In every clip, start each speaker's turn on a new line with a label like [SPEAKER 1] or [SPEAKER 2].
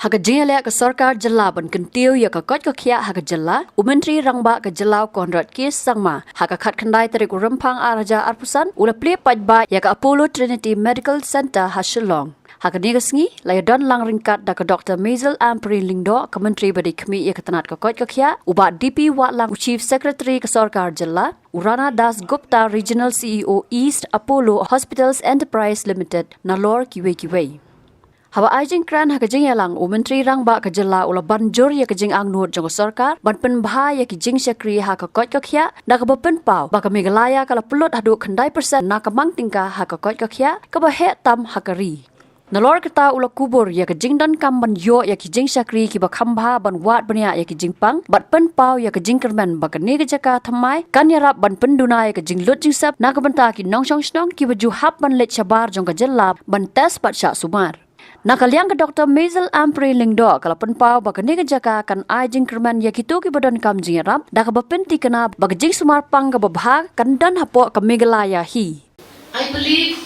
[SPEAKER 1] Haga jingale ka sarkar jalla ban kentiu ya ka kot ka khia haga jalla umentri rangba ka jallau Konrad Kis sangma haga khat khandai tarik rempang araja arpusan ula ple pajba ya ka Apollo Trinity Medical Center Hashilong haga nigasngi laya don lang ringkat da ka Dr. Maisel Ampri Lingdo ka menteri badi kemi ya ka tanat ka kot ka khia uba DP wa lang Chief Secretary ka sarkar jalla Urana Das Gupta Regional CEO East Apollo Hospitals Enterprise Limited Nalor Kiwe Hawa ajing kran hakajing yalang umentri rangba ka jalla ula banjur ya kajing ang nuot jong sarkar ban pen bha ya kijing sakri ha ka kot ka khia da ka pen pau ba ka megalaya kala pulot hadu khandai persen na ka mang tingka ha ka kot ka khia ka ba he tam hakari Nalor kata ula kubur ya kajing dan kam ban yo ya kijing sakri ki ba khambha ban wat bania ya kijing pang bat pen pau ya kajing kermen ba ka ne ka jaka thamai kan ya rap ban pen duna ya kajing lot jing sap na ka banta ki nong song snong ki ba ju hap ban let chabar jong ka jalla ban tes pat sha sumar Nakaliang ka Dr. Maisel Ampri Lingdo kala penpau baka nega jaka kan ajing kerman yakitu ki badan kam jingaram da ka bapenti kana baka jing sumar pang ka babha kan dan hapo ka megalaya hi.
[SPEAKER 2] I believe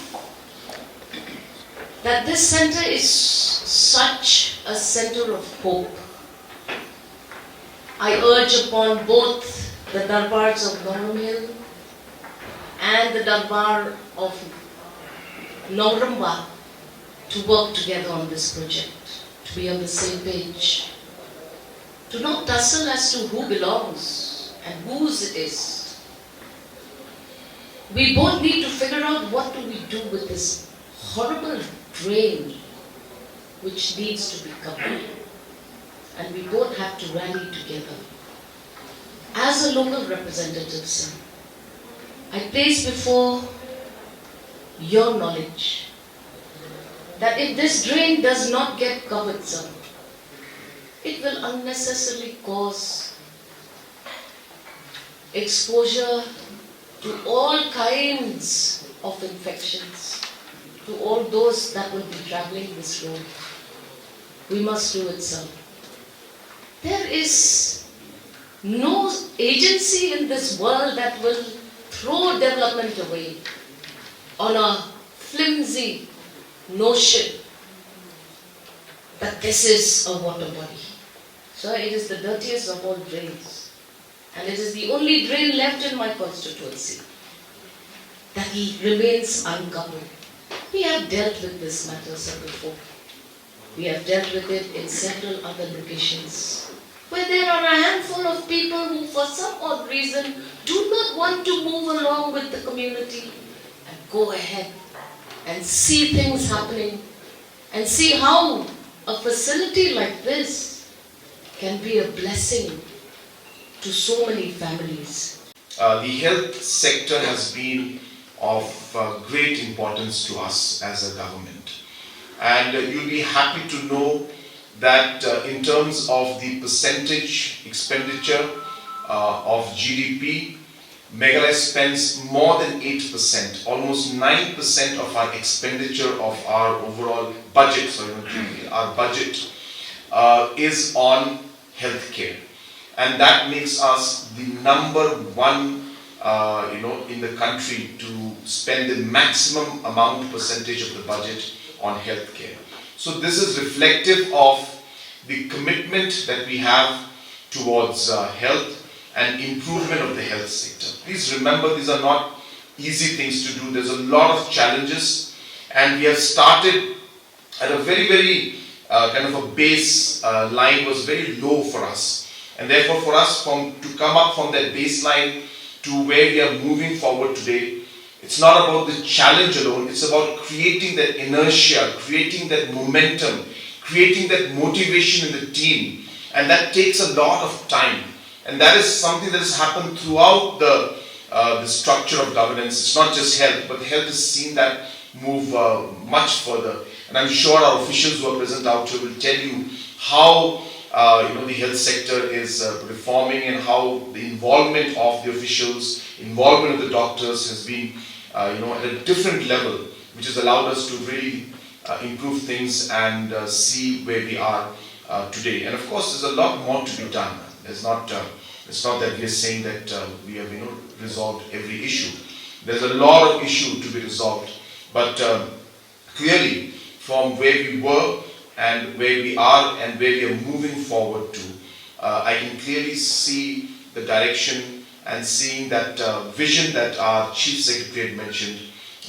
[SPEAKER 2] that this center is such a center of hope. I urge upon both the darbars of Nongrum Hill and the darbar of Nongramba to work together on this project, to be on the same page, to not tussle as to who belongs and whose it is. We both need to figure out what do we do with this horrible drain which needs to be covered. And we both have to rally together. As a local representative, sir, I place before your knowledge that if this drain does not get covered, sir, it will unnecessarily cause exposure to all kinds of infections, to all those that will be traveling this road. We must do it, sir. There is no agency in this world that will throw development away on a flimsy notion that this is a water body. So it is the dirtiest of all drains, and it is the only drain left in my constituency that remains uncovered. We have dealt with this matter, sir, before. We have dealt with it in several other locations where there are a handful of people who for some odd reason do not want to move along with the community and go ahead and see things happening and see how a facility like this can be a blessing to so many families.
[SPEAKER 3] The health sector has been of great importance to us as a government, and you'll be happy to know that in terms of the percentage expenditure of GDP, Meghalaya spends more than 8%, almost 9% of our expenditure of our overall budget, our budget is on healthcare. And that makes us the number one in the country to spend the maximum amount percentage of the budget on healthcare. So this is reflective of the commitment that we have towards health and improvement of the health sector. Please remember, these are not easy things to do. There's a lot of challenges, and we have started at a very kind of a base line was very low for us, and therefore for us to come up from that baseline to where we are moving forward today, it's not about the challenge alone, it's about creating that inertia, creating that momentum, creating that motivation in the team, and that takes a lot of time. And that is something that has happened throughout the structure of governance. It's not just health, but health has seen that move much further. And I'm sure our officials who are present out here will tell you how the health sector is reforming and how the involvement of the officials, involvement of the doctors has been at a different level, which has allowed us to really improve things and see where we are today. And of course, there's a lot more to be done. It's not that we are saying that we have resolved every issue. There's a lot of issue to be resolved, but clearly from where we were and where we are and where we are moving forward to, I can clearly see the direction and seeing that vision that our Chief Secretary had mentioned,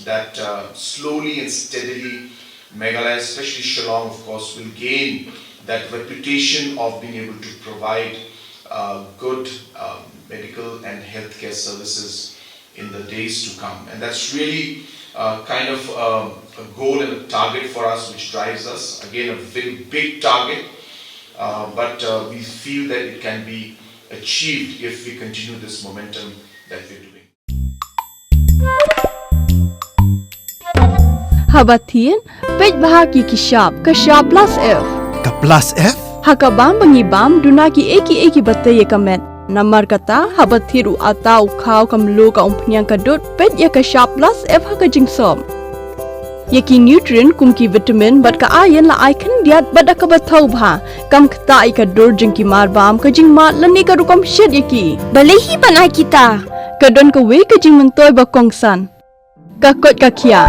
[SPEAKER 3] that slowly and steadily Meghalaya, especially Shillong, of course, will gain that reputation of being able to provide good medical and healthcare services in the days to come. And that's really kind of a goal and a target for us, which drives us. Again, a very big target, but we feel that it can be achieved if we continue this momentum that we're doing.
[SPEAKER 4] Habatin, pej bahagi kishab plus F.
[SPEAKER 5] Ka plus F?
[SPEAKER 4] Hakabam bangibam dunaki eki batay kamet. Namar kata habathiru atau kau kamlu ka umpnyang kadut pej ya kishab plus F haka jingsom. Yaki nutrient kumki vitamin bat ka ayan la icon diat bat akabatau bha. Kam kata ika dur jingki marbam ka jingmat lani ka rukam shed yaki. Balehi panai kita. Kadon ka we ka jing mentoy bakongsan. Kakot kakia.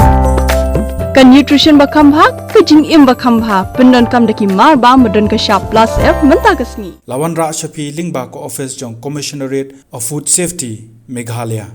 [SPEAKER 4] Ka nutrition bakambha ka jing im bakambha pendon kam daki mar ba medon ka sharp plus F menta kasni
[SPEAKER 5] Lawan Ra Shafi Lingba ko office jong Commissionerate of Food Safety Meghalaya.